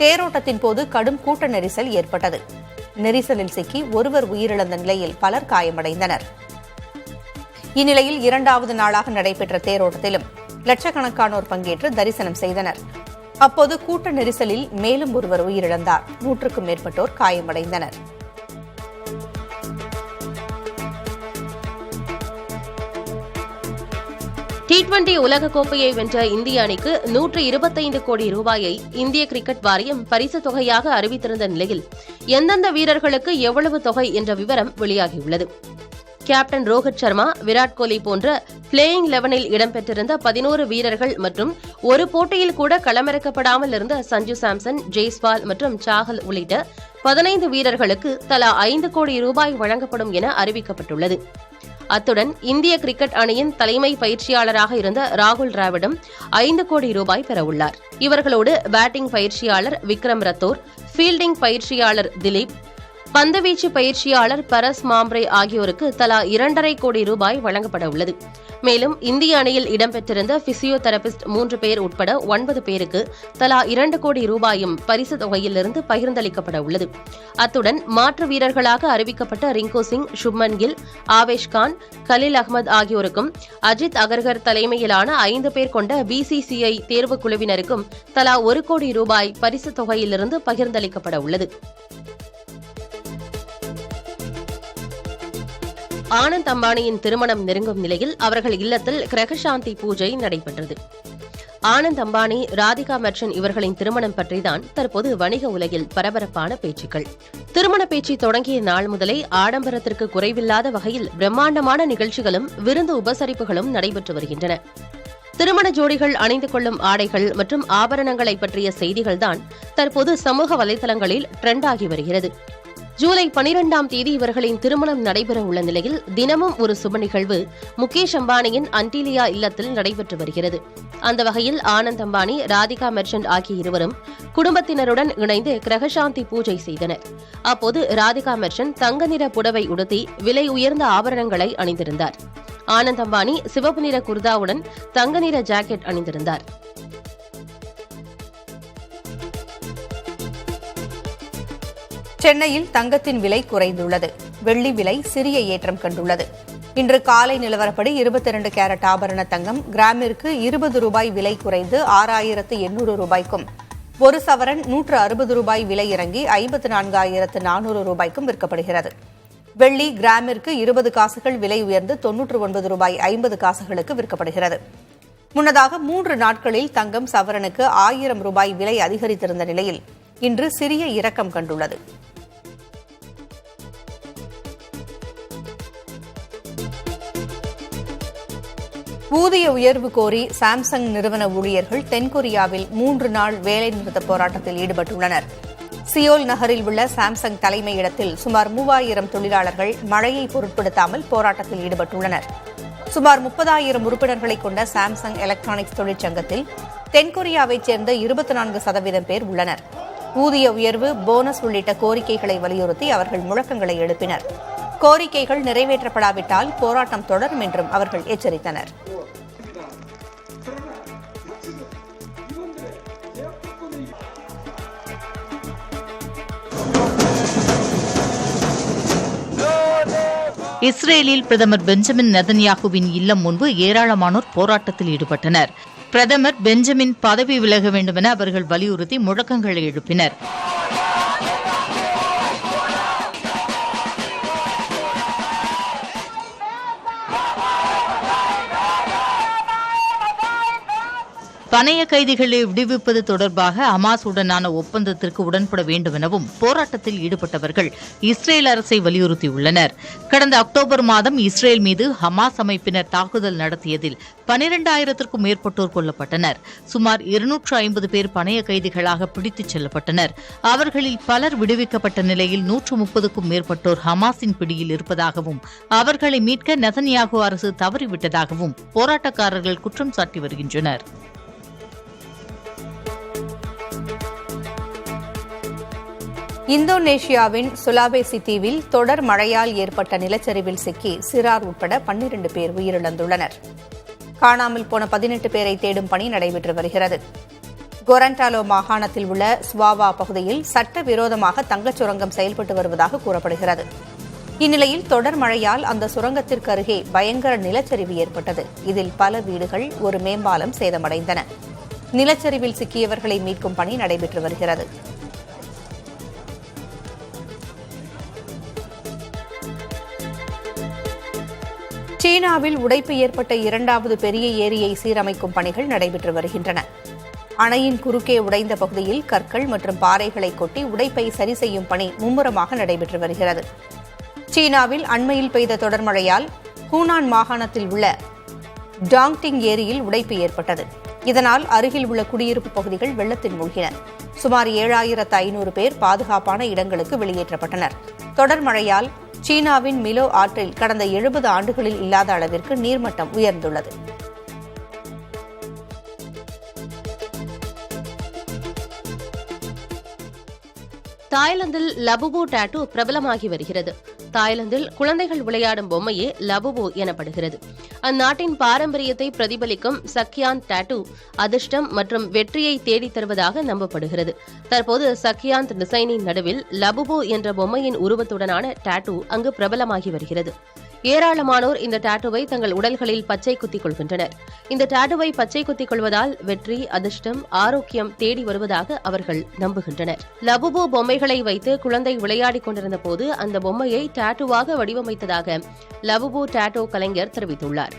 S1: தேரோட்டத்தின் போது கடும் கூட்ட நெரிசல் ஏற்பட்டது. நெரிசலில் சிக்கி ஒருவர் உயிரிழந்த நிலையில் பலர் காயமடைந்தனர். இந்நிலையில் 2வது நாளாக நடைபெற்ற தேரோட்டத்திலும் லட்சக்கணக்கானோர் பங்கேற்று தரிசனம் செய்தனர். அப்போது கூட்ட நெரிசலில் மேலும் ஒருவர் உயிரிழந்தார். 100க்கும் மேற்பட்டோர் காயமடைந்தனர்.
S5: T20 உலகக்கோப்பையை வென்ற இந்திய அணிக்கு 125 கோடி ரூபாயை இந்திய கிரிக்கெட் வாரியம் பரிசுத் தொகையாக அறிவித்திருந்த நிலையில் எந்தெந்த வீரர்களுக்கு எவ்வளவு தொகை என்ற விவரம் வெளியாகியுள்ளது. கேப்டன் ரோஹித் சர்மா, விராட் கோலி போன்ற பிளேயிங் 11இல் இடம்பெற்றிருந்த 11 வீரர்கள் மற்றும் ஒரு போட்டியில் கூட களமிறக்கப்படாமல் இருந்த சஞ்சு சாம்சன், ஜெய்ஸ்வால் மற்றும் சாஹல் உள்ளிட்ட 15 வீரர்களுக்கு தலா 5 கோடி ரூபாய் வழங்கப்படும் என அறிவிக்கப்பட்டுள்ளது. அத்துடன் இந்திய கிரிக்கெட் அணியின் தலைமை பயிற்சியாளராக இருந்த ராகுல் டிராவிடும் 5 கோடி ரூபாய் பெறவுள்ளார். இவர்களோடு பேட்டிங் பயிற்சியாளர் விக்ரம் ரத்தோர், ஃபீல்டிங் பயிற்சியாளர் திலீப், பந்துவீச்சு பயிற்சியாளர் பரஸ் மாம்ப்ரே ஆகியோருக்கு தலா 2.5 கோடி ரூபாய் வழங்கப்பட உள்ளது. மேலும் இந்திய அணியில் இடம்பெற்றிருந்த பிசியோதெரபிஸ்ட் 3 பேர் உட்பட 9 பேருக்கு தலா 2 கோடி ரூபாயும் பரிசு தொகையிலிருந்து பகிர்ந்தளிக்கப்பட உள்ளது. அத்துடன் மாற்று வீரர்களாக அறிவிக்கப்பட்ட ரிங்கு சிங், சுப்மன் கில், ஆவேஷ் கான், கலீல் அகமது ஆகியோருக்கும் அஜித் அகர்கர் தலைமையிலான 5 பேர் கொண்ட பிசிசிஐ தேர்வுக் குழுவினருக்கும் தலா 1 கோடி ரூபாய் பரிசு தொகையிலிருந்து பகிர்ந்தளிக்கப்பட உள்ளது. ஆனந்த் அம்பானியின் திருமணம் நெருங்கும் நிலையில் அவர்கள் இல்லத்தில் கிரகசாந்தி பூஜை நடைபெற்றது. ஆனந்த் அம்பானி, ராதிகா மெர்ச்சன்ட் இவர்களின் திருமணம் பற்றிதான் தற்போது வணிக உலகில் பரபரப்பான பேச்சுக்கள். திருமண பேச்சு தொடங்கிய நாள் முதலே ஆடம்பரத்திற்கு குறைவில்லாத வகையில் பிரம்மாண்டமான நிகழ்ச்சிகளும் விருந்து உபசரிப்புகளும் நடைபெற்று வருகின்றன. திருமண ஜோடிகள் அணிந்து கொள்ளும் ஆடைகள் மற்றும் ஆபரணங்களை பற்றிய செய்திகள்தான் தற்போது சமூக வலைதளங்களில் ட்ரெண்ட் ஆகி வருகிறது. ஜூலை 12ஆம் தேதி இவர்களின் திருமணம் நடைபெற உள்ள நிலையில் தினமும் ஒரு சுப நிகழ்வு முகேஷ் அம்பானியின் அன்டிலியா இல்லத்தில் நடைபெற்று வருகிறது. அந்த வகையில் ஆனந்த் அம்பானி, ராதிகா மெர்ச்சன்ட் ஆகிய இருவரும் குடும்பத்தினருடன் இணைந்து கிரகசாந்தி பூஜை செய்தனர். அப்போது ராதிகா மெர்ச்சன்ட் தங்க நிற புடவை உடுத்தி விலை உயர்ந்த ஆபரணங்களை அணிந்திருந்தார். ஆனந்த் அம்பானி சிவப்பு நிற குர்தாவுடன் தங்க நிற ஜாக்கெட் அணிந்திருந்தார்.
S1: சென்னையில் தங்கத்தின் விலை குறைந்துள்ளது. வெள்ளி விலை சிறிய ஏற்றம் கண்டுள்ளது. இன்று காலை நிலவரப்படி 22 கேரட் ஆபரண தங்கம் கிராமிற்கு 20 ரூபாய் விலை குறைந்து 6,800 ரூபாய்க்கும், ஒரு சவரன் 160 ரூபாய் விலை இறங்கி 54,400 ரூபாய்க்கும் விற்கப்படுகிறது. வெள்ளி கிராமிற்கு 20 காசுகள் விலை உயர்ந்து 99 ரூபாய் 50 காசுகளுக்கு விற்கப்படுகிறது. முன்னதாக 3 நாட்களில் தங்கம் சவரனுக்கு 1000 ரூபாய் விலை அதிகரித்திருந்த நிலையில் இன்று சிறிய இறக்கம் கண்டுள்ளது. ஊதிய உயர்வு கோரி சாம்சங் நிறுவன ஊழியர்கள் தென்கொரியாவில் 3 நாள் வேலைநிறுத்த போராட்டத்தில் ஈடுபட்டுள்ளனர். சியோல் நகரில் உள்ள சாம்சங் தலைமையிடத்தில் சுமார் 3000 தொழிலாளர்கள் மழையை பொருட்படுத்தாமல் போராட்டத்தில் ஈடுபட்டுள்ளனர். சுமார் 30,000 உறுப்பினர்களை கொண்ட சாம்சங் எலக்ட்ரானிக்ஸ் தொழிற்சங்கத்தில் தென்கொரியாவைச் சேர்ந்த 24% பேர் உள்ளனர். ஊதிய உயர்வு, போனஸ் உள்ளிட்ட கோரிக்கைகளை வலியுறுத்தி அவர்கள் முழக்கங்களை எழுப்பினர். கோரிக்கைகள் நிறைவேற்றப்படாவிட்டால் போராட்டம் தொடரும் என்றும் அவர்கள் எச்சரித்தனர்.
S8: இஸ்ரேலில் பிரதமர் பெஞ்சமின் நெதன்யாகுவின் இல்லம் முன்பு ஏராளமானோர் போராட்டத்தில் ஈடுபட்டனர். பிரதமர் பெஞ்சமின் பதவி விலக வேண்டுமென அவர்கள் வலியுறுத்தி முழக்கங்களை எழுப்பினர். பணைய கைதிகளை விடுவிப்பது தொடர்பாக ஹமாஸுடனான ஒப்பந்தத்திற்கு உடன்பட வேண்டும் எனவும் போராட்டத்தில் ஈடுபட்டவர்கள் இஸ்ரேல் அரசை வலியுறுத்தியுள்ளனர். கடந்த அக்டோபர் மாதம் இஸ்ரேல் மீது ஹமாஸ் அமைப்பினர் தாக்குதல் நடத்தியதில் 12,000க்கும் மேற்பட்டோர் கொல்லப்பட்டனர். சுமார் 250 பேர் பணைய கைதிகளாக பிடித்துச் செல்லப்பட்டனர். அவர்களில் பலர் விடுவிக்கப்பட்ட நிலையில் 130க்கும் மேற்பட்டோர் ஹமாஸின் பிடியில் இருப்பதாகவும் அவர்களை மீட்க நெதன்யாகு அரசு தவறிவிட்டதாகவும் போராட்டக்காரர்கள் குற்றம் சாட்டி வருகின்றனர்.
S1: இந்தோனேஷியாவின் சுலாவேசி தீவில் தொடர் மழையால் ஏற்பட்ட நிலச்சரிவில் சிக்கி சிறார் உட்பட 12 பேர் உயிரிழந்துள்ளனர். காணாமல் போன 18 பேரை தேடும் பணி நடைபெற்று வருகிறது. கொரண்டாலோ மாகாணத்தில் உள்ள ஸ்வாவா பகுதியில் சட்டவிரோதமாக தங்கச் சுரங்கம் செயல்பட்டு வருவதாக கூறப்படுகிறது. இந்நிலையில் தொடர் மழையால் அந்த சுரங்கத்திற்கு அருகே பயங்கர நிலச்சரிவு ஏற்பட்டது. இதில் பல வீடுகள், ஒரு மேம்பாலம் சேதமடைந்தன. நிலச்சரிவில் சிக்கியவர்களை மீட்கும் பணி நடைபெற்று வருகிறது. சீனாவில் உடைப்பு ஏற்பட்ட 2வது பெரிய ஏரியை சீரமைக்கும் பணிகள் நடைபெற்று வருகின்றன. அணையின் குறுக்கே உடைந்த பகுதியில் கற்கள் மற்றும் பாறைகளை கொட்டி உடைப்பை சரி செய்யும் பணி மும்முரமாக நடைபெற்று வருகிறது. சீனாவில் அண்மையில் பெய்த தொடர் மழையால் ஹூனான் மாகாணத்தில் உள்ள டாங்டிங் ஏரியில் உடைப்பு ஏற்பட்டது. இதனால் அருகில் உள்ள குடியிருப்பு பகுதிகள் வெள்ளத்தில் மூழ்கின. சுமார் 7,500 பேர் பாதுகாப்பான இடங்களுக்கு வெளியேற்றப்பட்டனர். தொடர் மழையால் சீனாவின் மிலோ ஆற்றில் கடந்த 70 ஆண்டுகளில் இல்லாத அளவிற்கு நீர்மட்டம் உயர்ந்துள்ளது.
S5: தாய்லாந்தில் லபுபு டாட்டூ பிரபலமாகி வருகிறது. தாய்லாந்தில் குழந்தைகள் விளையாடும் பொம்மையே லபுபு எனப்படுகிறது. அந்நாட்டின் பாரம்பரியத்தை பிரதிபலிக்கும் சக்யாந்த் டாட்டூ அதிர்ஷ்டம் மற்றும் வெற்றியை தேடித் தருவதாக நம்பப்படுகிறது. தற்போது சக்யாந்த் டிசைனின் நடுவில் லபுபு என்ற பொம்மையின் உருவத்துடனான டாட்டூ அங்கு பிரபலமாகி வருகிறது. ஏராளமானோர் இந்த டாட்டூவை தங்கள் உடல்களில் பச்சை குத்திக் கொள்கின்றனர். இந்த டாட்டூவை பச்சை குத்திக் கொள்வதால் வெற்றி, அதிர்ஷ்டம், ஆரோக்கியம் தேடி வருவதாக அவர்கள் நம்புகின்றனர். லபுபு பொம்மைகளை வைத்து குழந்தை விளையாடிக் கொண்டிருந்த போது அந்த பொம்மையை டாட்டூவாக வடிவமைத்ததாக லபுபு டாட்டூ கலைஞர் தெரிவித்துள்ளார்.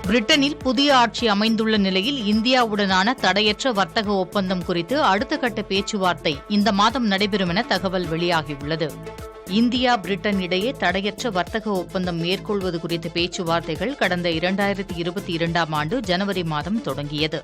S8: பிரிட்டனில் புதிய ஆட்சி அமைந்துள்ள நிலையில் இந்தியாவுடனான தடையற்ற வர்த்தக ஒப்பந்தம் குறித்து அடுத்த கட்ட பேச்சுவார்த்தை இந்த மாதம் நடைபெறும் என தகவல் வெளியாகியுள்ளது. இந்தியா பிரிட்டன் இடையே தடையற்ற வர்த்தக ஒப்பந்தம் மேற்கொள்வது குறித்த பேச்சுவார்த்தைகள் கடந்த 2022ஆம் ஆண்டு ஜனவரி மாதம் தொடங்கியது.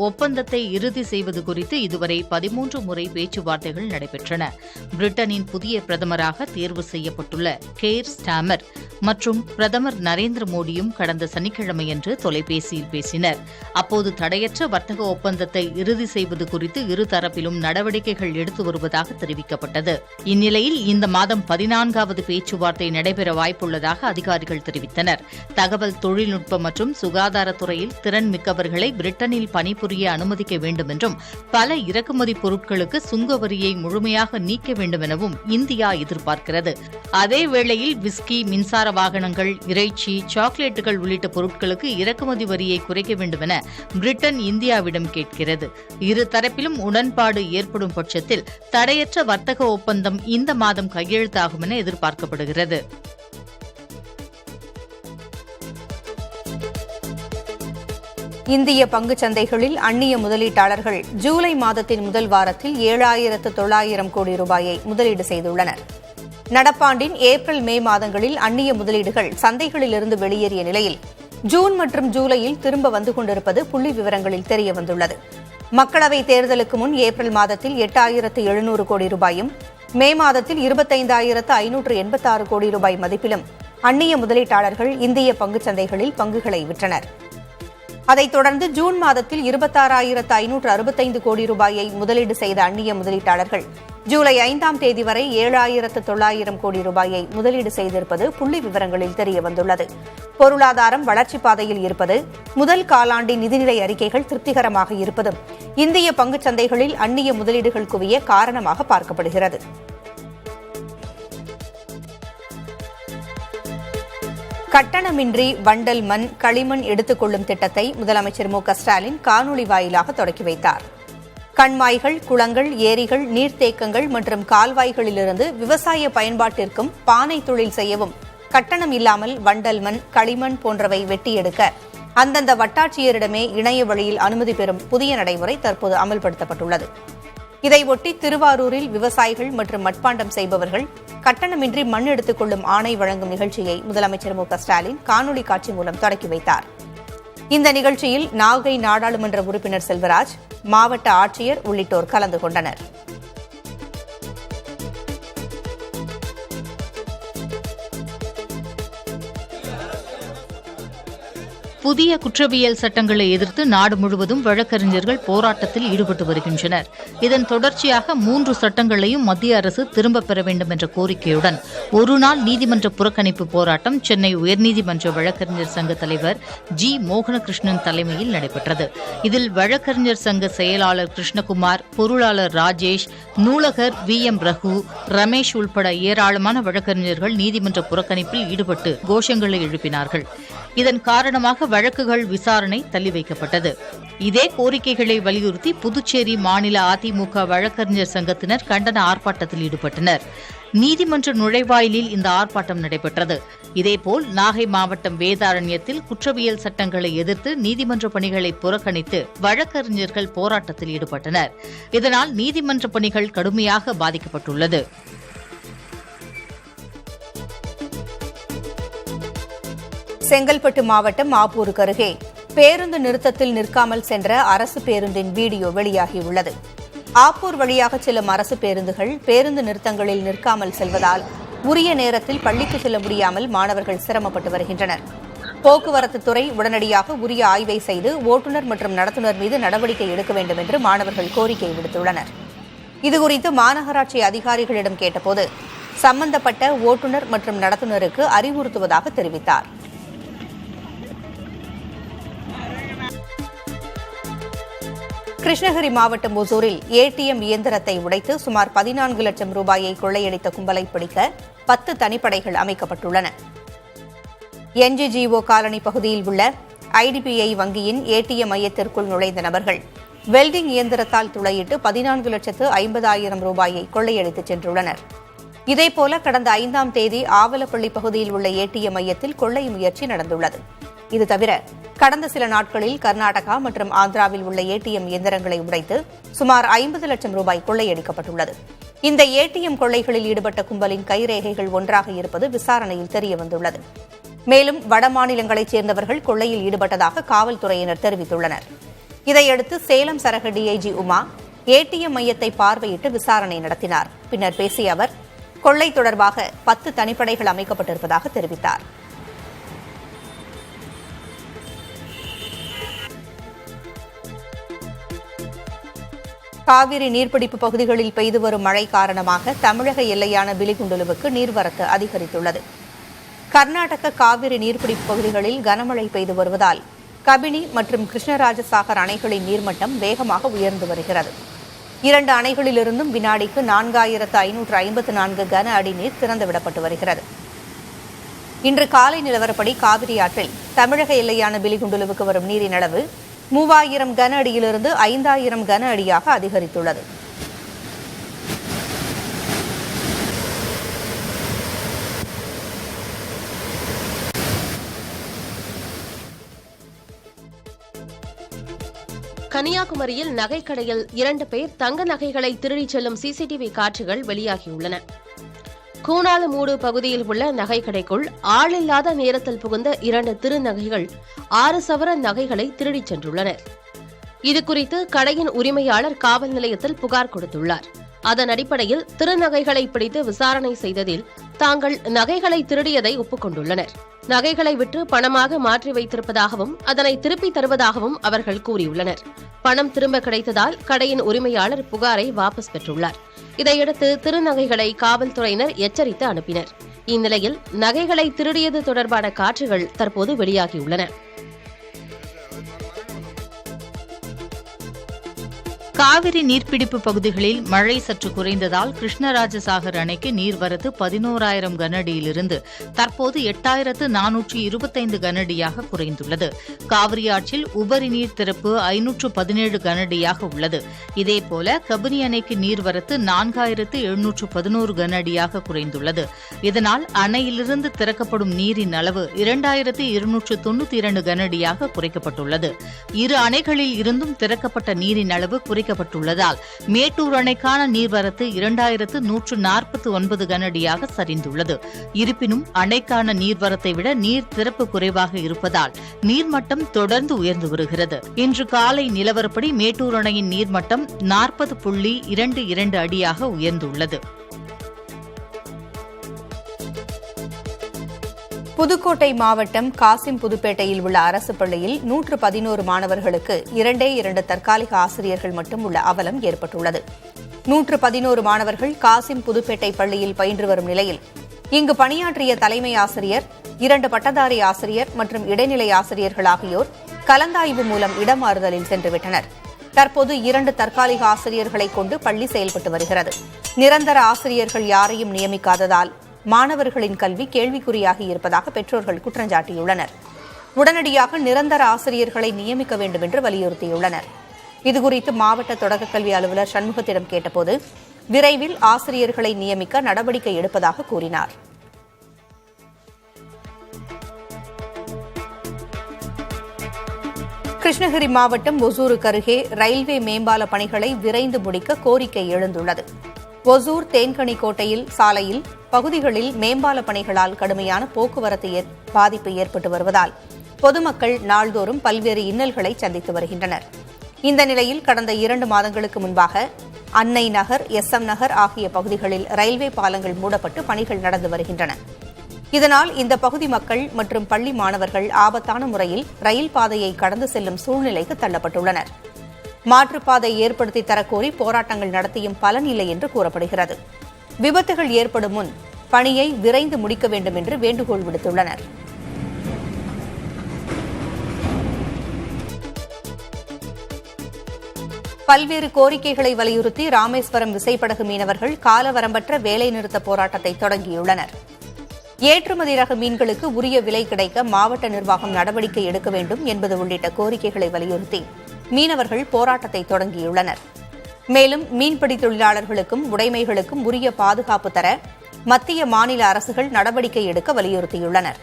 S8: ஒப்பந்தத்தை இறுதி செய்வது குறித்து இதுவரை 13 முறை பேச்சுவார்த்தைகள் நடைபெற்றன. பிரிட்டனின் புதிய பிரதமராக தேர்வு செய்யப்பட்டுள்ள கேர் ஸ்டாமர் மற்றும் பிரதமர் நரேந்திர மோடியும் கடந்த சனிக்கிழமையன்று தொலைபேசியில் பேசினர். அப்போது தடையற்ற வர்த்தக ஒப்பந்தத்தை இறுதி செய்வது குறித்து இருதரப்பிலும் நடவடிக்கைகள் எடுத்து வருவதாக தெரிவிக்கப்பட்டது. இந்நிலையில் இந்த மாதம் 14வது பேச்சுவார்த்தை நடைபெற வாய்ப்புள்ளதாக அதிகாரிகள் தெரிவித்தனர். தகவல் தொழில்நுட்பம் மற்றும் சுகாதாரத்துறையில் திறன் மிக்கவர்களை பிரிட்டனில் பணிபுரிய அனுமதிக்க வேண்டும் என்றும் பல இறக்குமதி பொருட்களுக்கு சுங்க வரியை முழுமையாக நீக்க வேண்டும் எனவும் இந்தியா எதிர்பார்க்கிறது. அதேவேளையில் விஸ்கி, மின்சார வாகனங்கள், இறைச்சி, சாக்லேட்டுகள் உள்ளிட்ட பொருட்களுக்கு இறக்குமதி வரியை குறைக்க வேண்டும் என பிரிட்டன் இந்தியாவிடம் கேட்கிறது. இரு தரப்பிலும் உடன்பாடு ஏற்படும் பட்சத்தில் தடையற்ற வர்த்தக ஒப்பந்தம் இந்த மாதம் கையெழுத்தாகும் என எதிர்பார்க்கப்படுகிறது.
S1: இந்திய பங்குச் சந்தைகளில் அந்நிய முதலீட்டாளர்கள் ஜூலை மாதத்தின் முதல் வாரத்தில் 7,900 கோடி ரூபாயை முதலீடு செய்துள்ளனர். நடப்பாண்டின் ஏப்ரல், மே மாதங்களில் அந்நிய முதலீடுகள் சந்தைகளிலிருந்து வெளியேறிய நிலையில் ஜூன் மற்றும் ஜூலையில் திரும்ப வந்து கொண்டிருப்பது புள்ளி விவரங்களில் தெரியவந்துள்ளது. மக்களவைத் தேர்தலுக்கு முன் ஏப்ரல் மாதத்தில் 8,700 கோடி ரூபாயும், மே மாதத்தில் 25,586 கோடி ரூபாய் மதிப்பிலும் அந்நிய முதலீட்டாளர்கள் இந்திய பங்குச் சந்தைகளில் பங்குகளை விற்றனர். அதைத் தொடர்ந்து ஜூன் மாதத்தில் 26,565 கோடி ரூபாயை முதலீடு செய்த அந்நிய முதலீட்டாளர்கள் ஜூலை 5ஆம் தேதி வரை 7,900 கோடி ரூபாயை முதலீடு செய்திருப்பது புள்ளி விவரங்களில் தெரியவந்துள்ளது. பொருளாதாரம் வளர்ச்சிப் பாதையில் இருப்பது, முதல் காலாண்டின் நிதிநிலை அறிக்கைகள் திருப்திகரமாக இருப்பதும் இந்திய பங்குச் சந்தைகளில் அந்நிய முதலீடுகள் குவிய காரணமாக பார்க்கப்படுகிறது. கட்டணமின்றி வண்டல் மண், களிமண் எடுத்துக் கொள்ளும் திட்டத்தை முதலமைச்சர் மு.க.ஸ்டாலின் காணொலி வாயிலாக தொடக்கி வைத்தார். கண்மாய்கள், குளங்கள், ஏரிகள், நீர்த்தேக்கங்கள் மற்றும் கால்வாய்களிலிருந்து விவசாய பயன்பாட்டிற்கும் பானை தொழில் செய்யவும் கட்டணம் இல்லாமல் வண்டல் மண், களிமண் போன்றவை வெட்டி எடுக்க அந்தந்த வட்டாட்சியரிடமே இணைய வழியில் அனுமதி பெறும் புதிய நடைமுறை தற்போது அமல்படுத்தப்பட்டுள்ளது. இதையொட்டி திருவாரூரில் விவசாயிகள் மற்றும் மட்பாண்டம் செய்பவர்கள் கட்டணமின்றி மண் எடுத்துக் கொள்ளும் ஆணை வழங்கும் நிகழ்ச்சியை முதலமைச்சர் மு.க.ஸ்டாலின் காணொலி காட்சி மூலம் தொடக்கி வைத்தார். இந்த நிகழ்ச்சியில் நாகை நாடாளுமன்ற உறுப்பினர் செல்வராஜ், மாவட்ட ஆட்சியர் உள்ளிட்டோர் கலந்து கொண்டனர்.
S8: புதிய குற்றவியல் சட்டங்களை எதிர்த்து நாடு முழுவதும் வழக்கறிஞர்கள் போராட்டத்தில் ஈடுபட்டு வருகின்றனர். இதன் தொடர்ச்சியாக 3 சட்டங்களையும் மத்திய அரசு திரும்பப் பெற வேண்டும் என்ற கோரிக்கையுடன் ஒருநாள் நீதிமன்ற புறக்கணிப்பு போராட்டம் சென்னை உயர்நீதிமன்ற வழக்கறிஞர் சங்க தலைவர் ஜி. மோகனகிருஷ்ணன் தலைமையில் நடைபெற்றது. இதில் வழக்கறிஞர் சங்க செயலாளர் கிருஷ்ணகுமார், பொருளாளர் ராஜேஷ், நூலகர் VM ரகு, ரமேஷ் உள்பட ஏராளமான வழக்கறிஞர்கள் நீதிமன்ற புறக்கணிப்பில் ஈடுபட்டு கோஷங்களை எழுப்பினார்கள். இதன் காரணமாக வழக்குகள் விசாரணை தள்ளி வைக்கப்பட்டது. இதே கோரிக்கைகளை வலியுறுத்தி புதுச்சேரி மாநில அதிமுக வழக்கறிஞர் சங்கத்தினர் கண்டன ஆர்ப்பாட்டத்தில் ஈடுபட்டனர். நீதிமன்ற நுழைவாயிலில் இந்த ஆர்ப்பாட்டம் நடைபெற்றது. இதேபோல் நாகை மாவட்டம் வேதாரண்யத்தில் குற்றவியல் சட்டங்களை எதிர்த்து நீதிமன்ற பணிகளை புறக்கணித்து வழக்கறிஞர்கள் போராட்டத்தில் ஈடுபட்டனர். இதனால் நீதிமன்ற பணிகள் கடுமையாக பாதிக்கப்பட்டுள்ளது.
S1: செங்கல்பட்டு மாவட்டம் ஆப்பூருக்கு அருகே பேருந்து நிறுத்தத்தில் நிற்காமல் சென்ற அரசு பேருந்தின் வீடியோ வெளியாகியுள்ளது. ஆப்பூர் வழியாக செல்லும் அரசு பேருந்துகள் பேருந்து நிறுத்தங்களில் நிற்காமல் செல்வதால் உரிய நேரத்தில் பள்ளிக்கு செல்ல முடியாமல் மாணவர்கள் சிரமப்பட்டு வருகின்றனர். போக்குவரத்து துறை உடனடியாக உரிய ஆய்வை செய்து ஓட்டுநர் மற்றும் நடத்துனர் மீது நடவடிக்கை எடுக்க வேண்டும் என்று மாணவர்கள் கோரிக்கை விடுத்துள்ளனர். இதுகுறித்து மாநகராட்சி அதிகாரிகளிடம் கேட்டபோது சம்பந்தப்பட்ட ஓட்டுநர் மற்றும் நடத்துனருக்கு அறிவுறுத்துவதாக தெரிவித்தார். கிருஷ்ணகிரி மாவட்டம் ஒசூரில் ஏடிஎம் இயந்திரத்தை உடைத்து சுமார் 14 லட்சம் ரூபாயை கொள்ளையடித்த கும்பலை பிடிக்க 10 தனிப்படைகள் அமைக்கப்பட்டுள்ளன. என்ஜிஜிஓ காலனி பகுதியில் உள்ள ஐடிபிஐ வங்கியின் ஏடிஎம் மையத்திற்குள் நுழைந்த நபர்கள் வெல்டிங் இயந்திரத்தால் துளையிட்டு 14,50,000 ரூபாயை கொள்ளையடித்துச் சென்றுள்ளனர். இதேபோல கடந்த 5ஆம் தேதி ஆவலப்பள்ளி பகுதியில் உள்ள ஏடிஎம் மையத்தில் கொள்ளை முயற்சி நடந்துள்ளது. இதுதவிர கடந்த சில நாட்களில் கர்நாடகா மற்றும் ஆந்திராவில் உள்ள ஏடிஎம் இயந்திரங்களை உடைத்து சுமார் 50 லட்சம் ரூபாய் கொள்ளையடிக்கப்பட்டுள்ளது. இந்த ஏடிஎம் கொள்ளைகளில் ஈடுபட்ட கும்பலின் கைரேகைகள் ஒன்றாக இருப்பது விசாரணையில் தெரியவந்துள்ளது. மேலும் வட மாநிலங்களைச் சேர்ந்தவர்கள் கொள்ளையில் ஈடுபட்டதாக காவல்துறையினர் தெரிவித்துள்ளனர். இதையடுத்து சேலம் சரக டிஐஜி உமா ஏடிஎம் மையத்தை பார்வையிட்டு விசாரணை நடத்தினார். பின்னர் பேசிய அவர் கொள்ளை தொடர்பாக 10 தனிப்படைகள் அமைக்கப்பட்டிருப்பதாக தெரிவித்தார். காவிரி நீர்பிடிப்பு பகுதிகளில் பெய்து வரும் மழை காரணமாக தமிழக எல்லையான பிலிகுண்டுலுவுக்கு நீர்வரத்து அதிகரித்துள்ளது. கர்நாடக காவிரி நீர்பிடிப்பு பகுதிகளில் கனமழை பெய்து வருவதால் கபினி மற்றும் கிருஷ்ணராஜசாகர் அணைகளின் நீர்மட்டம் வேகமாக உயர்ந்து வருகிறது. 2 அணைகளிலிருந்தும் வினாடிக்கு 4,554 கன அடி நீர் திறந்துவிடப்பட்டு வருகிறது. இன்று காலை நிலவரப்படி காவிரி ஆற்றில் தமிழக எல்லையான பிலிகுண்டுலுவுக்கு வரும் நீரின் அளவு 3,000 கன அடியிலிருந்து 5,000 கன அடியாக அதிகரித்துள்ளது.
S5: கன்னியாகுமரியில் நகைக்கடையில் 2 பேர் தங்க நகைகளை திருடிச் செல்லும் சிசிடிவி காட்சிகள் வெளியாகியுள்ளன. கூனாலுமூடு பகுதியில் உள்ள நகைக்கடைக்குள் ஆளில்லாத நேரத்தில் புகுந்த 2 திருநகைகள் 6 சவர நகைகளை திருடிச் சென்றுள்ளனர். இதுகுறித்து கடையின் உரிமையாளர் காவல் நிலையத்தில் புகார் கொடுத்துள்ளார். அதன் அடிப்படையில் திருநகைகளை பிடித்து விசாரணை செய்ததில் தாங்கள் நகைகளை திருடியதை ஒப்புக்கொண்டுள்ளனர். நகைகளை விற்று பணமாக மாற்றி வைத்திருப்பதாகவும் அதனை திருப்பித் தருவதாகவும் அவர்கள் கூறியுள்ளனர். பணம் திரும்ப கிடைத்ததால் கடையின் உரிமையாளர் புகாரை வாபஸ் பெற்றுள்ளார். இதையடுத்து திருநகைகளை காவல்துறையினர் எச்சரித்து அனுப்பினர். இந்நிலையில் நகைகளை திருடியது தொடர்பான காட்சிகள் தற்போது வெளியாகியுள்ளன.
S8: காவிரி நீர்பிடிப்பு பகுதிகளில் மழை சற்று குறைந்ததால் கிருஷ்ணராஜசாகர் அணைக்கு நீர்வரத்து 11,000 கனஅடியிலிருந்து தற்போது 8,425 கனஅடியாக குறைந்துள்ளது. காவிரி ஆற்றில் உபரி நீர் திறப்பு 517 கனஅடியாக உள்ளது. இதேபோல கபினி அணைக்கு நீர்வரத்து 4,711 கனஅடியாக குறைந்துள்ளது. இதனால் அணையிலிருந்து திறக்கப்படும் நீரின் அளவு 2,292 கனஅடியாக குறைக்கப்பட்டுள்ளது. 2 அணைகளில் இருந்தும் திறக்கப்பட்ட நீரின் அளவு குறைக்கப்பட்டுள்ளதால் மேட்டூர் அணைக்கான நீர்வரத்து 2,149 கனஅடியாக சரிந்துள்ளது. இருப்பினும் அணைக்கான நீர்வரத்தை விட நீர் திறப்பு குறைவாக இருப்பதால் நீர்மட்டம் தொடர்ந்து உயர்ந்து வருகிறது. இன்று காலை நிலவரப்படி மேட்டூர் அணையின் நீர்மட்டம் 40.22 அடியாக உயர்ந்துள்ளது.
S1: புதுக்கோட்டை மாவட்டம் காசிம் புதுப்பேட்டையில் உள்ள அரசு பள்ளியில் 111 மாணவர்களுக்கு 2 தற்காலிக ஆசிரியர்கள் மட்டும் உள்ள அவலம் ஏற்பட்டுள்ளது. 111 மாணவர்கள் காசிம் புதுப்பேட்டை பள்ளியில் பயின்று வரும் நிலையில் இங்கு பணியாற்றிய தலைமை ஆசிரியர், 2 பட்டதாரி ஆசிரியர் மற்றும் இடைநிலை ஆசிரியர்கள் ஆகியோர் கலந்தாய்வு மூலம் இடமாறுதலில் சென்றுவிட்டனர். தற்போது 2 தற்காலிக ஆசிரியர்களை கொண்டு பள்ளி செயல்பட்டு வருகிறது. நிரந்தர ஆசிரியர்கள் யாரையும் நியமிக்காததால் மாணவர்களின் கல்வி கேள்விக்குறியாகி இருப்பதாக பெற்றோர்கள் குற்றஞ்சாட்டியுள்ளனர். உடனடியாக நிரந்தர ஆசிரியர்களை நியமிக்க வேண்டும் என்று வலியுறுத்தியுள்ளனர். இதுகுறித்து மாவட்ட தொடக்கக்கல்வி அலுவலர் சண்முகத்திடம் கேட்டபோது விரைவில் ஆசிரியர்களை நியமிக்க நடவடிக்கை எடுப்பதாக கூறினார். கிருஷ்ணகிரி மாவட்டம் ஒசூருக்கு அருகே ரயில்வே மேம்பால பணிகளை விரைந்து முடிக்க கோரிக்கை எழுந்துள்ளது. ஒசூர் தேன்கனிக்கோட்டையில் சாலையில் பகுதிகளில் மேம்பால பணிகளால் கடுமையான போக்குவரத்து பாதிப்பு ஏற்பட்டு வருவதால் பொதுமக்கள் நாள்தோறும் பல்வேறு இன்னல்களை சந்தித்து வருகின்றனர். இந்த நிலையில் கடந்த 2 மாதங்களுக்கு முன்பாக அன்னை நகர், SM நகர் ஆகிய பகுதிகளில் ரயில்வே பாலங்கள் மூடப்பட்டு பணிகள் நடந்து வருகின்றன. இதனால் இந்த பகுதி மக்கள் மற்றும் பள்ளி மாணவர்கள் ஆபத்தான முறையில் ரயில் பாதையை கடந்து செல்லும் சூழ்நிலைக்கு தள்ளப்பட்டுள்ளனர். மாற்றுப்பாதை ஏற்படுத்தி தரக்கோரி போராட்டங்கள் நடத்தியும் பலன் இல்லை என்று கூறப்படுகிறது. விபத்துகள் ஏற்படும் முன் பணியை விரைந்து முடிக்க வேண்டும் என்று வேண்டுகோள் விடுத்துள்ளனர். பல்வேறு கோரிக்கைகளை வலியுறுத்தி ராமேஸ்வரம் விசைப்படகு மீனவர்கள் காலவரம்பற்ற வேலைநிறுத்த போராட்டத்தை தொடங்கியுள்ளனர். ஏற்றுமதி ரக மீன்களுக்கு உரிய விலை கிடைக்க மாவட்ட நிர்வாகம் நடவடிக்கை எடுக்க வேண்டும் என்பது உள்ளிட்ட கோரிக்கைகளை வலியுறுத்தி மீனவர்கள் போராட்டத்தை தொடங்கியுள்ளனர். மேலும் மீன்பிடி தொழிலாளர்களுக்கும் உடைமைகளுக்கும் உரிய பாதுகாப்பு தர மத்திய மாநில அரசுகள் நடவடிக்கை எடுக்க வலியுறுத்தியுள்ளனர்.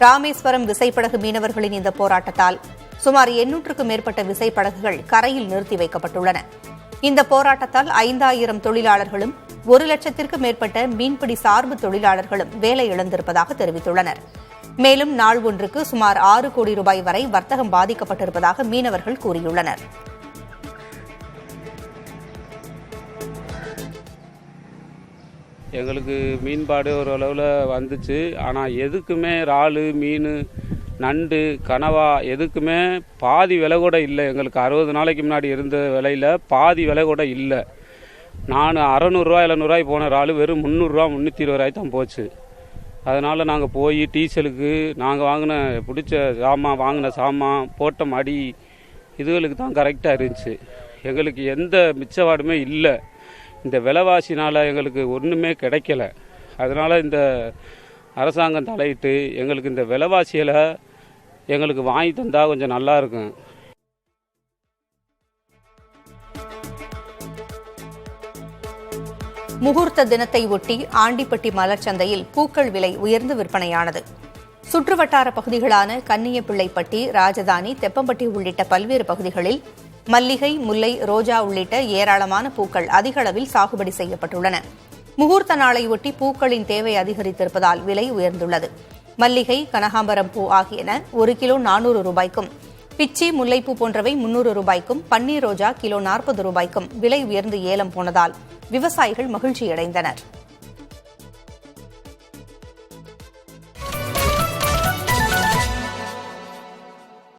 S1: ராமேஸ்வரம் விசைப்படகு மீனவர்களின் இந்த போராட்டத்தால் சுமார் 800க்கும் மேற்பட்ட விசைப்படகுகள் கரையில் நிறுத்தி வைக்கப்பட்டுள்ளன. இந்த போராட்டத்தால் 5000 தொழிலாளர்களும் 1 லட்சத்திற்கும் மேற்பட்ட மீன்பிடி சார்பு தொழிலாளர்களும் வேலை இழந்திருப்பதாக தெரிவித்துள்ளனர். மேலும் நாள் ஒன்றுக்கு சுமார் 6 கோடி ரூபாய் வரை வர்த்தகம் பாதிக்கப்பட்டிருப்பதாக மீனவர்கள் கூறியுள்ளனர்.
S10: எங்களுக்கு மீன்பாடு ஓரளவில் வந்துச்சு. ஆனால் எதுக்குமே இறால், மீன், நண்டு, கனவா எதுக்குமே பாதி விலை கூட இல்லை. எங்களுக்கு 60 நாளைக்கு முன்னாடி இருந்த விலையில் பாதி விலை கூட இல்லை. நான் 600 700 போன இறால் வெறும் 300 320 தான் போச்சு. அதனால் நாங்கள் போய் டீசலுக்கு நாங்கள் வாங்கின பிடிச்ச சாமான், வாங்கின சாமான், போட்ட மடி இதுகளுக்கு தான் கரெக்டாக இருந்துச்சு. எங்களுக்கு எந்த மிச்சவாடுமே இல்லை. இந்த விலைவாசினால் எங்களுக்கு ஒன்றுமே கிடைக்கல. அதனால் இந்த அரசாங்கம் தலையிட்டு எங்களுக்கு இந்த விலைவாசியில் எங்களுக்கு வாங்கி தந்தால் கொஞ்சம் நல்லா இருக்கும்.
S1: முகூர்த்த தினத்தை ஒட்டி ஆண்டிப்பட்டி மலர் சந்தையில் பூக்கள் விலை உயர்ந்து விற்பனையானது. சுற்றுவட்டார பகுதிகளான கன்னியப்பிள்ளைப்பட்டி, ராஜதானி, தெப்பம்பட்டி உள்ளிட்ட பல்வேறு பகுதிகளில் மல்லிகை, முல்லை, ரோஜா உள்ளிட்ட ஏராளமான பூக்கள் அதிக அளவில் சாகுபடி செய்யப்பட்டுள்ளன. முகூர்த்த நாளையொட்டி பூக்களின் தேவை அதிகரித்திருப்பதால் விலை உயர்ந்துள்ளது. மல்லிகை, கனகாம்பரம் பூ ஆகியன 1 கிலோ 400 ரூபாய்க்கும், பிச்சி, முல்லைப்பூ போன்றவை 300 ரூபாய்க்கும், பன்னீர் ரோஜா கிலோ 40 ரூபாய்க்கும் விலை உயர்ந்து ஏலம் போனதால் விவசாயிகள் மகிழ்ச்சியடைந்தனர்.